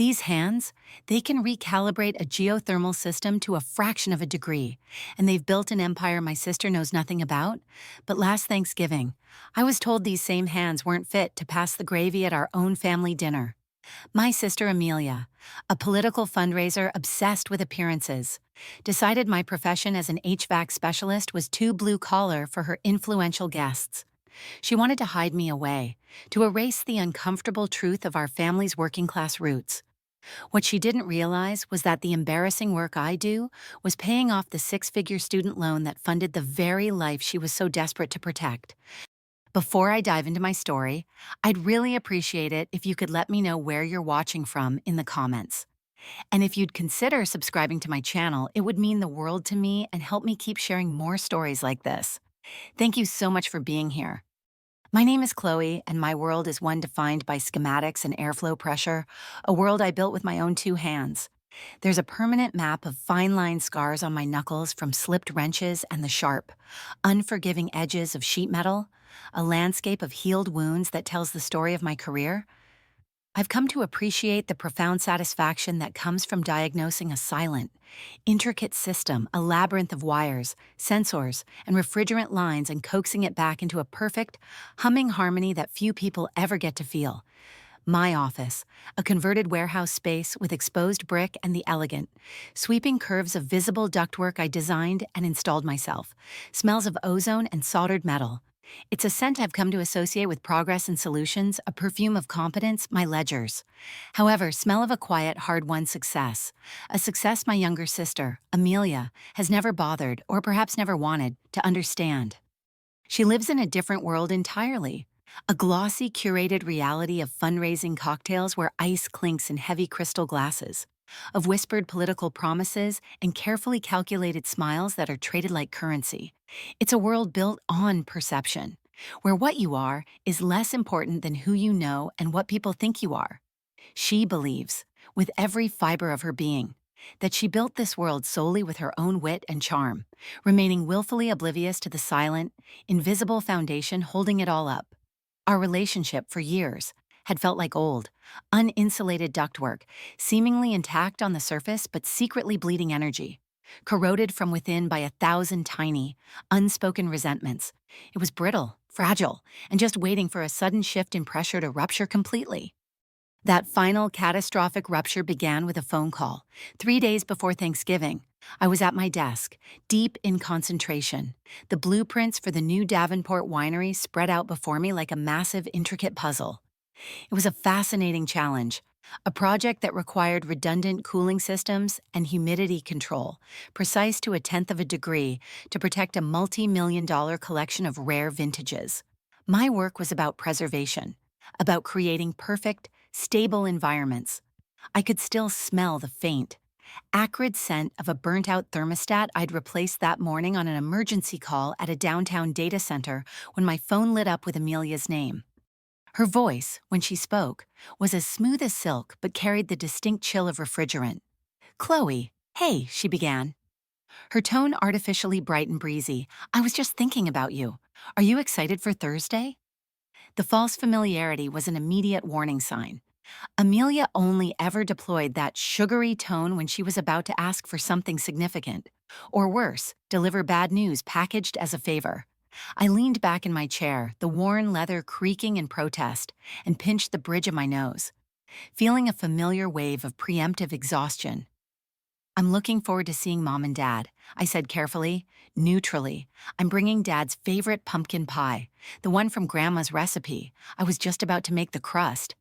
These hands, they can recalibrate a geothermal system to a fraction of a degree, and they've built an empire my sister knows nothing about. But last Thanksgiving, I was told these same hands weren't fit to pass the gravy at our own family dinner. My sister Amelia, a political fundraiser obsessed with appearances, decided my profession as an HVAC specialist was too blue-collar for her influential guests. She wanted to hide me away, to erase the uncomfortable truth of our family's working-class roots. What she didn't realize was that the embarrassing work I do was paying off the six-figure student loan that funded the very life she was so desperate to protect. Before I dive into my story, I'd really appreciate it if you could let me know where you're watching from in the comments. And if you'd consider subscribing to my channel, it would mean the world to me and help me keep sharing more stories like this. Thank you so much for being here. My name is Chloe, and my world is one defined by schematics and airflow pressure, a world I built with my own two hands. There's a permanent map of fine-line scars on my knuckles from slipped wrenches and the sharp, unforgiving edges of sheet metal, a landscape of healed wounds that tells the story of my career. I've come to appreciate the profound satisfaction that comes from diagnosing a silent, intricate system, a labyrinth of wires, sensors, and refrigerant lines, and coaxing it back into a perfect, humming harmony that few people ever get to feel. My office, a converted warehouse space with exposed brick and the elegant, sweeping curves of visible ductwork I designed and installed myself, smells of ozone and soldered metal. It's a scent I've come to associate with progress and solutions, a perfume of competence, my ledgers. However, smell of a quiet, hard-won success. A success my younger sister, Amelia, has never bothered, or perhaps never wanted, to understand. She lives in a different world entirely. A glossy, curated reality of fundraising cocktails where ice clinks in heavy crystal glasses, of whispered political promises and carefully calculated smiles that are traded like currency. It's a world built on perception, where what you are is less important than who you know and what people think you are. She believes, with every fiber of her being, that she built this world solely with her own wit and charm, remaining willfully oblivious to the silent, invisible foundation holding it all up. Our relationship, for years, had felt like old, uninsulated ductwork, seemingly intact on the surface but secretly bleeding energy, corroded from within by 1,000 tiny, unspoken resentments. It was brittle, fragile, and just waiting for a sudden shift in pressure to rupture completely. That final catastrophic rupture began with a phone call. 3 days before Thanksgiving, I was at my desk, deep in concentration, the blueprints for the new Davenport winery spread out before me like a massive, intricate puzzle. It was a fascinating challenge, a project that required redundant cooling systems and humidity control, precise to 1/10 of a degree, to protect a multi-million-dollar collection of rare vintages. My work was about preservation, about creating perfect, stable environments. I could still smell the faint, acrid scent of a burnt-out thermostat I'd replaced that morning on an emergency call at a downtown data center when my phone lit up with Amelia's name. Her voice, when she spoke, was as smooth as silk but carried the distinct chill of refrigerant. "Chloe, hey," she began. Her tone artificially bright and breezy. "I was just thinking about you. Are you excited for Thursday?" The false familiarity was an immediate warning sign. Amelia only ever deployed that sugary tone when she was about to ask for something significant. Or worse, deliver bad news packaged as a favor. I leaned back in my chair, the worn leather creaking in protest, and pinched the bridge of my nose, feeling a familiar wave of preemptive exhaustion. "I'm looking forward to seeing Mom and Dad," I said carefully, neutrally. "I'm bringing Dad's favorite pumpkin pie, the one from Grandma's recipe. I was just about to make the crust."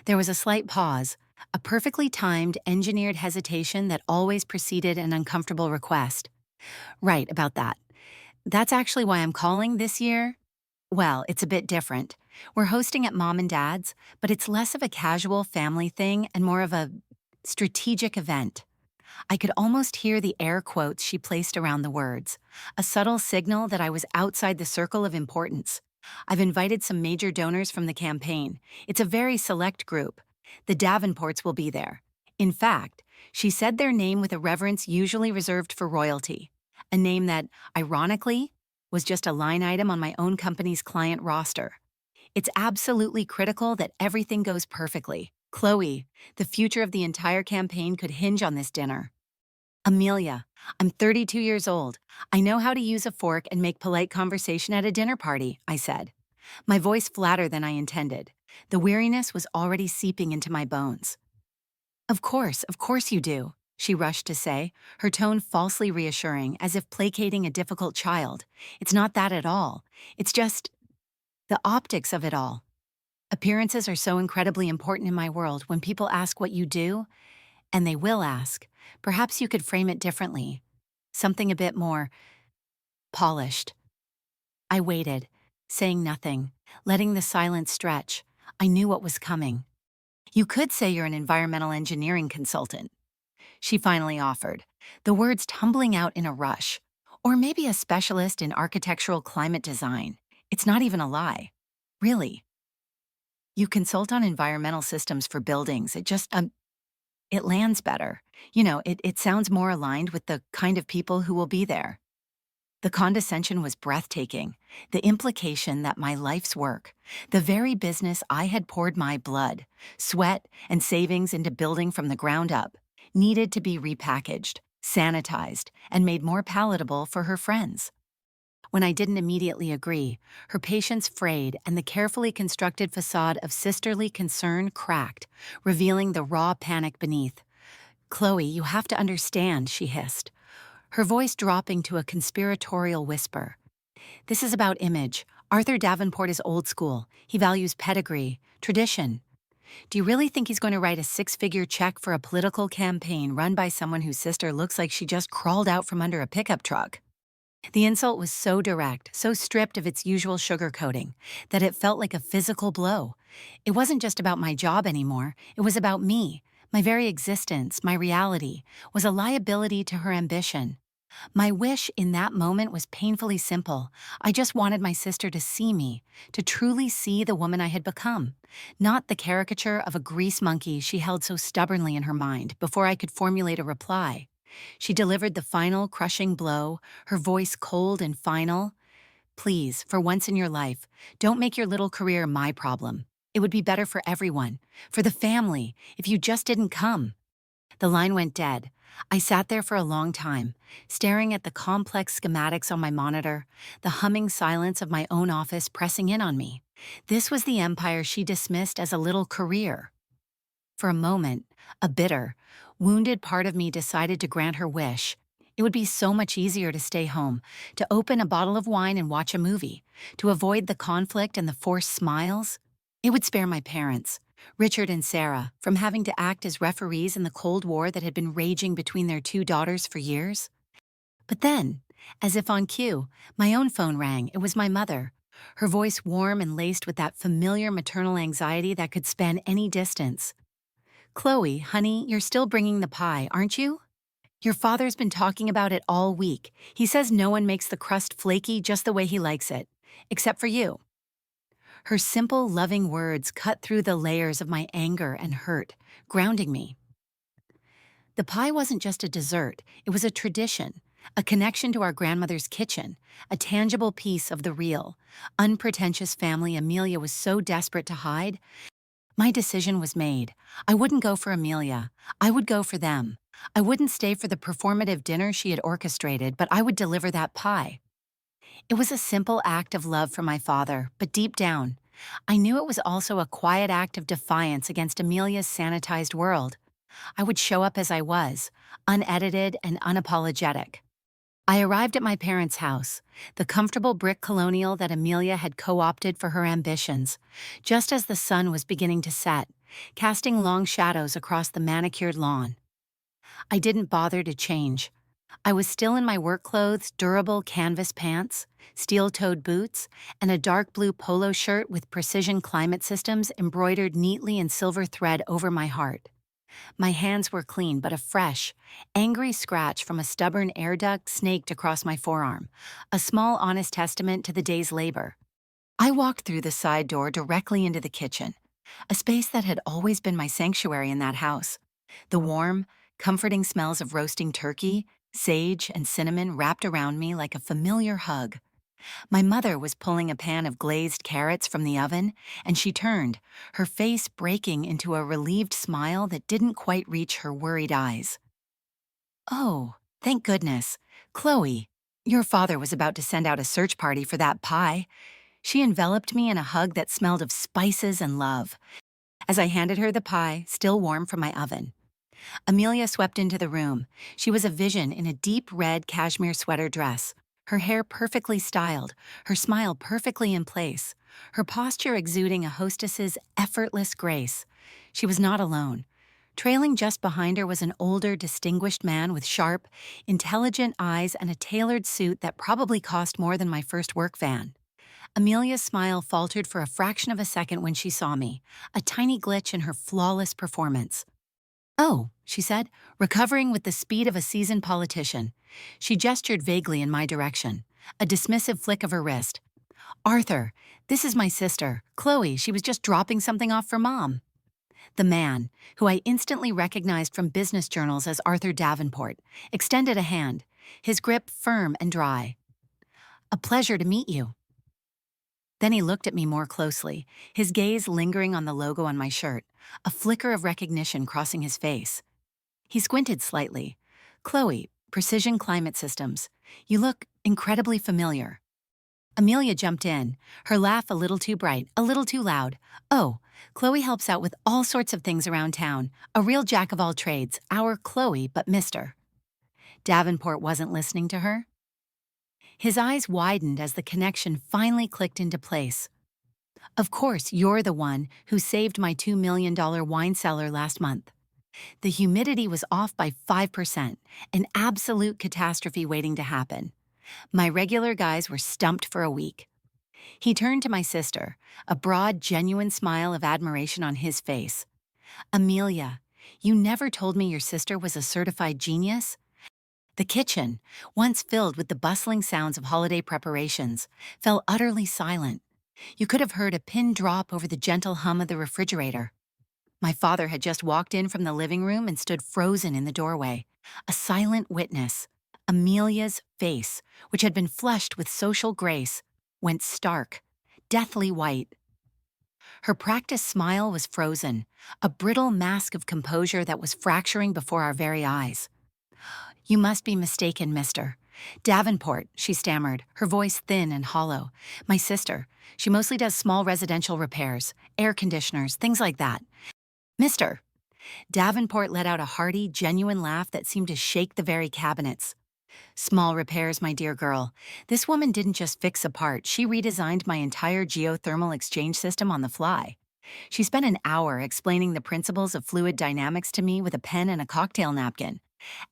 There was a slight pause, a perfectly timed, engineered hesitation that always preceded an uncomfortable request. "Right, about that. That's actually why I'm calling this year. Well, it's a bit different. We're hosting at Mom and Dad's, but it's less of a casual family thing and more of a strategic event." I could almost hear the air quotes she placed around the words, a subtle signal that I was outside the circle of importance. "I've invited some major donors from the campaign. It's a very select group. The Davenports will be there. In fact, she said their name with a reverence usually reserved for royalty, a name that, ironically, was just a line item on my own company's client roster. It's absolutely critical that everything goes perfectly. Chloe, the future of the entire campaign could hinge on this dinner. Amelia, I'm 32 years old. I know how to use a fork and make polite conversation at a dinner party, I said. My voice flatter than I intended. The weariness was already seeping into my bones. Of course you do, she rushed to say, her tone falsely reassuring, as if placating a difficult child. It's not that at all. It's just the optics of it all. Appearances are so incredibly important in my world. When people ask what you do, and they will ask, perhaps you could frame it differently. Something a bit more polished. I waited, saying nothing, letting the silence stretch. I knew what was coming. You could say you're an environmental engineering consultant, she finally offered, the words tumbling out in a rush. Or maybe a specialist in architectural climate design. It's not even a lie. Really. You consult on environmental systems for buildings. It lands better. It sounds more aligned with the kind of people who will be there. The condescension was breathtaking. The implication that my life's work, the very business I had poured my blood, sweat, and savings into building from the ground up, needed to be repackaged, sanitized, and made more palatable for her friends. When I didn't immediately agree, her patience frayed and the carefully constructed facade of sisterly concern cracked, revealing the raw panic beneath. Chloe, you have to understand, she hissed, her voice dropping to a conspiratorial whisper. This is about image. Arthur Davenport is old school. He values pedigree, tradition. Do you really think he's going to write a six-figure check for a political campaign run by someone whose sister looks like she just crawled out from under a pickup truck? The insult was so direct, so stripped of its usual sugarcoating, that it felt like a physical blow. It wasn't just about my job anymore. It was about me. My very existence, my reality, was a liability to her ambition. My wish in that moment was painfully simple. I just wanted my sister to see me, to truly see the woman I had become, not the caricature of a grease monkey she held so stubbornly in her mind. Before I could formulate a reply, she delivered the final crushing blow, her voice cold and final. Please, for once in your life, don't make your little career my problem. It would be better for everyone, for the family, if you just didn't come. The line went dead. I sat there for a long time, staring at the complex schematics on my monitor, the humming silence of my own office pressing in on me. This was the empire she dismissed as a little career. For a moment, a bitter, wounded part of me decided to grant her wish. It would be so much easier to stay home, to open a bottle of wine and watch a movie, to avoid the conflict and the forced smiles. It would spare my parents, Richard and Sarah, from having to act as referees in the Cold War that had been raging between their two daughters for years. But then, as if on cue, my own phone rang. It was my mother, her voice warm and laced with that familiar maternal anxiety that could span any distance. Chloe, honey, you're still bringing the pie, aren't you? Your father's been talking about it all week. He says no one makes the crust flaky just the way he likes it, except for you. Her simple, loving words cut through the layers of my anger and hurt, grounding me. The pie wasn't just a dessert, it was a tradition, a connection to our grandmother's kitchen, a tangible piece of the real, unpretentious family Amelia was so desperate to hide. My decision was made. I wouldn't go for Amelia. I would go for them. I wouldn't stay for the performative dinner she had orchestrated, but I would deliver that pie. It was a simple act of love for my father, but deep down, I knew it was also a quiet act of defiance against Amelia's sanitized world. I would show up as I was, unedited and unapologetic. I arrived at my parents' house, the comfortable brick colonial that Amelia had co-opted for her ambitions, just as the sun was beginning to set, casting long shadows across the manicured lawn. I didn't bother to change. I was still in my work clothes, durable canvas pants, steel-toed boots, and a dark blue polo shirt with precision climate systems embroidered neatly in silver thread over my heart. My hands were clean, but a fresh, angry scratch from a stubborn air duct snaked across my forearm, a small honest testament to the day's labor. I walked through the side door directly into the kitchen, a space that had always been my sanctuary in that house. The warm, comforting smells of roasting turkey, sage, and cinnamon wrapped around me like a familiar hug. My mother was pulling a pan of glazed carrots from the oven, and she turned, her face breaking into a relieved smile that didn't quite reach her worried eyes. Oh, thank goodness. Chloe, your father was about to send out a search party for that pie. She enveloped me in a hug that smelled of spices and love as I handed her the pie, still warm from my oven. Amelia swept into the room. She was a vision in a deep red cashmere sweater dress, her hair perfectly styled, her smile perfectly in place, her posture exuding a hostess's effortless grace. She was not alone. Trailing just behind her was an older, distinguished man with sharp, intelligent eyes and a tailored suit that probably cost more than my first work van. Amelia's smile faltered for a fraction of a second when she saw me, a tiny glitch in her flawless performance. "Oh," she said, recovering with the speed of a seasoned politician. She gestured vaguely in my direction, a dismissive flick of her wrist. "Arthur, this is my sister, Chloe. She was just dropping something off for Mom." The man, who I instantly recognized from business journals as Arthur Davenport, extended a hand, his grip firm and dry. "A pleasure to meet you." Then he looked at me more closely, his gaze lingering on the logo on my shirt, a flicker of recognition crossing his face. He squinted slightly. "Chloe, Precision Climate Systems. You look incredibly familiar." Amelia jumped in, her laugh a little too bright, a little too loud. "Oh, Chloe helps out with all sorts of things around town. A real jack of all trades. Our Chloe, but Mr." Davenport wasn't listening to her. His eyes widened as the connection finally clicked into place. "Of course, you're the one who saved my $2 million wine cellar last month. The humidity was off by 5%, an absolute catastrophe waiting to happen. My regular guys were stumped for a week." He turned to my sister, a broad, genuine smile of admiration on his face. "Amelia, you never told me your sister was a certified genius?" The kitchen, once filled with the bustling sounds of holiday preparations, fell utterly silent. You could have heard a pin drop over the gentle hum of the refrigerator. My father had just walked in from the living room and stood frozen in the doorway, a silent witness. Amelia's face, which had been flushed with social grace, went stark, deathly white. Her practiced smile was frozen, a brittle mask of composure that was fracturing before our very eyes. "You must be mistaken, Mr. Davenport," she stammered, her voice thin and hollow. "My sister. She mostly does small residential repairs, air conditioners, things like that. Mr. Davenport let out a hearty, genuine laugh that seemed to shake the very cabinets. "Small repairs, my dear girl. This woman didn't just fix a part, she redesigned my entire geothermal exchange system on the fly. She spent an hour explaining the principles of fluid dynamics to me with a pen and a cocktail napkin.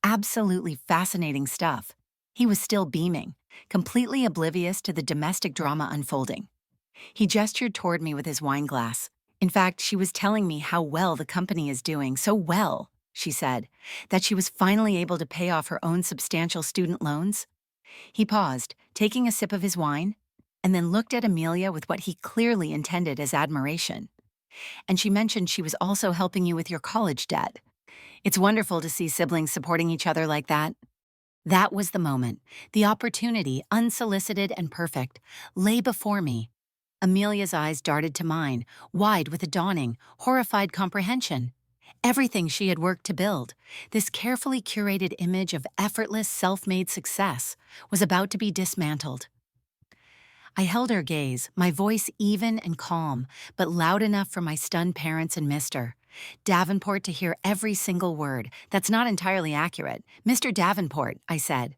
Absolutely fascinating stuff." He was still beaming, completely oblivious to the domestic drama unfolding. He gestured toward me with his wine glass. "In fact, she was telling me how well the company is doing, so well," she said, "that she was finally able to pay off her own substantial student loans." He paused, taking a sip of his wine, and then looked at Amelia with what he clearly intended as admiration. "And she mentioned she was also helping you with your college debt. It's wonderful to see siblings supporting each other like that." That was the moment. The opportunity, unsolicited and perfect, lay before me. Amelia's eyes darted to mine, wide with a dawning, horrified comprehension. Everything she had worked to build, this carefully curated image of effortless, self-made success, was about to be dismantled. I held her gaze, my voice even and calm, but loud enough for my stunned parents and Mr. Davenport to hear every single word. "That's not entirely accurate. Mr. Davenport," I said,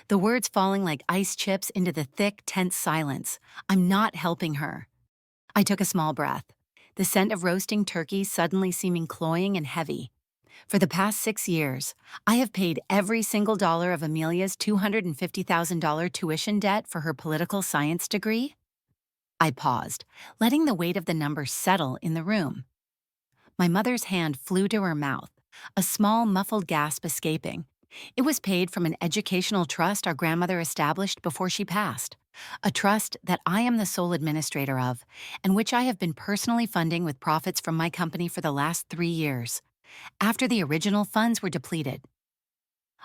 the words falling like ice chips into the thick, tense silence. "I'm not helping her." I took a small breath, the scent of roasting turkey suddenly seeming cloying and heavy. "For the past 6 years, I have paid every single dollar of Amelia's $250,000 tuition debt for her political science degree." I paused, letting the weight of the number settle in the room. My mother's hand flew to her mouth, a small muffled gasp escaping. "It was paid from an educational trust our grandmother established before she passed, a trust that I am the sole administrator of, and which I have been personally funding with profits from my company for the last 3 years, after the original funds were depleted."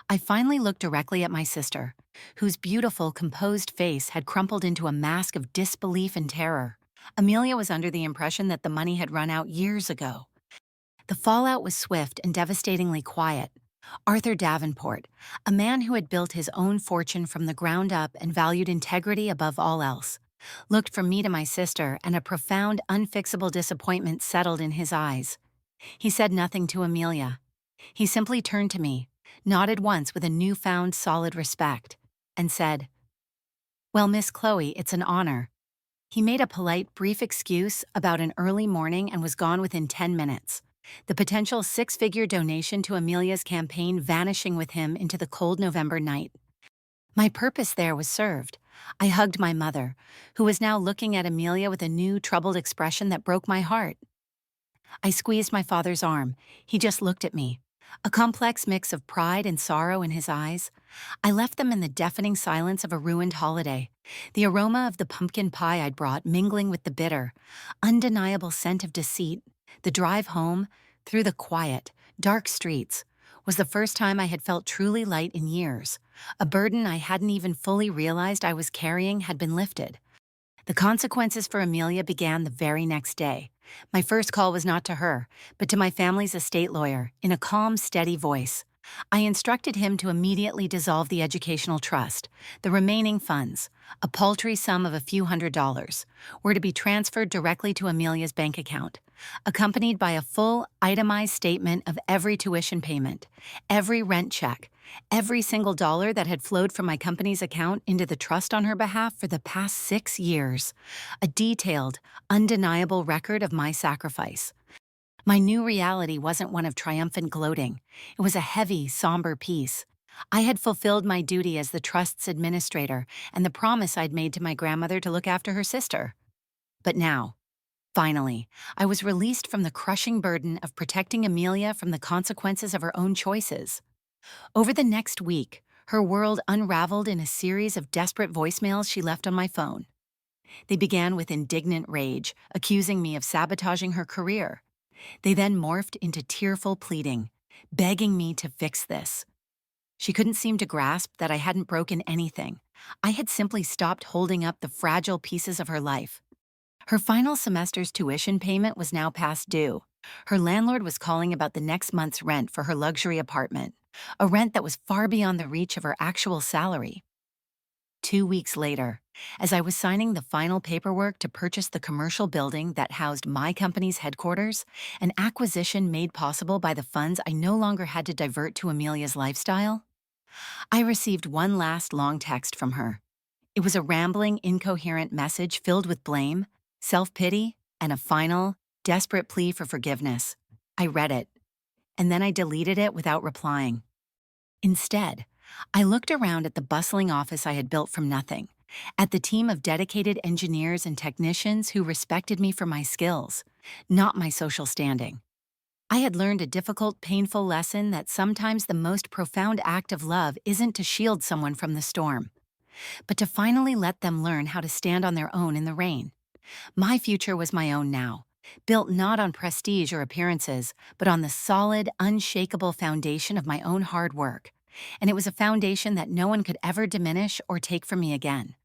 I finally looked directly at my sister, whose beautiful, composed face had crumpled into a mask of disbelief and terror. Amelia was under the impression that the money had run out years ago. The fallout was swift and devastatingly quiet. Arthur Davenport, a man who had built his own fortune from the ground up and valued integrity above all else, looked from me to my sister, and a profound, unfixable disappointment settled in his eyes. He said nothing to Amelia. He simply turned to me, nodded once with a newfound solid respect, and said, "Well, Miss Chloe, it's an honor." He made a polite, brief excuse about an early morning and was gone within 10 minutes. The potential six-figure donation to Amelia's campaign vanishing with him into the cold November night. My purpose there was served. I hugged my mother, who was now looking at Amelia with a new, troubled expression that broke my heart. I squeezed my father's arm. He just looked at me, a complex mix of pride and sorrow in his eyes. I left them in the deafening silence of a ruined holiday, the aroma of the pumpkin pie I'd brought mingling with the bitter, undeniable scent of deceit. The drive home, through the quiet, dark streets, was the first time I had felt truly light in years. A burden I hadn't even fully realized I was carrying had been lifted. The consequences for Amelia began the very next day. My first call was not to her, but to my family's estate lawyer, in a calm, steady voice. I instructed him to immediately dissolve the educational trust. The remaining funds, a paltry sum of a few $100s, were to be transferred directly to Amelia's bank account, accompanied by a full, itemized statement of every tuition payment, every rent check, every single dollar that had flowed from my company's account into the trust on her behalf for the past 6 years. A detailed, undeniable record of my sacrifice. My new reality wasn't one of triumphant gloating. It was a heavy, somber peace. I had fulfilled my duty as the trust's administrator and the promise I'd made to my grandmother to look after her sister. But now, finally, I was released from the crushing burden of protecting Amelia from the consequences of her own choices. Over the next week, her world unraveled in a series of desperate voicemails she left on my phone. They began with indignant rage, accusing me of sabotaging her career. They then morphed into tearful pleading, begging me to fix this. She couldn't seem to grasp that I hadn't broken anything. I had simply stopped holding up the fragile pieces of her life. Her final semester's tuition payment was now past due. Her landlord was calling about the next month's rent for her luxury apartment, a rent that was far beyond the reach of her actual salary. 2 weeks later, as I was signing the final paperwork to purchase the commercial building that housed my company's headquarters, an acquisition made possible by the funds I no longer had to divert to Amelia's lifestyle, I received one last long text from her. It was a rambling, incoherent message filled with blame, self-pity, and a final, desperate plea for forgiveness. I read it, and then I deleted it without replying. Instead, I looked around at the bustling office I had built from nothing, at the team of dedicated engineers and technicians who respected me for my skills, not my social standing. I had learned a difficult, painful lesson that sometimes the most profound act of love isn't to shield someone from the storm, but to finally let them learn how to stand on their own in the rain. My future was my own now, built not on prestige or appearances, but on the solid, unshakable foundation of my own hard work. And it was a foundation that no one could ever diminish or take from me again.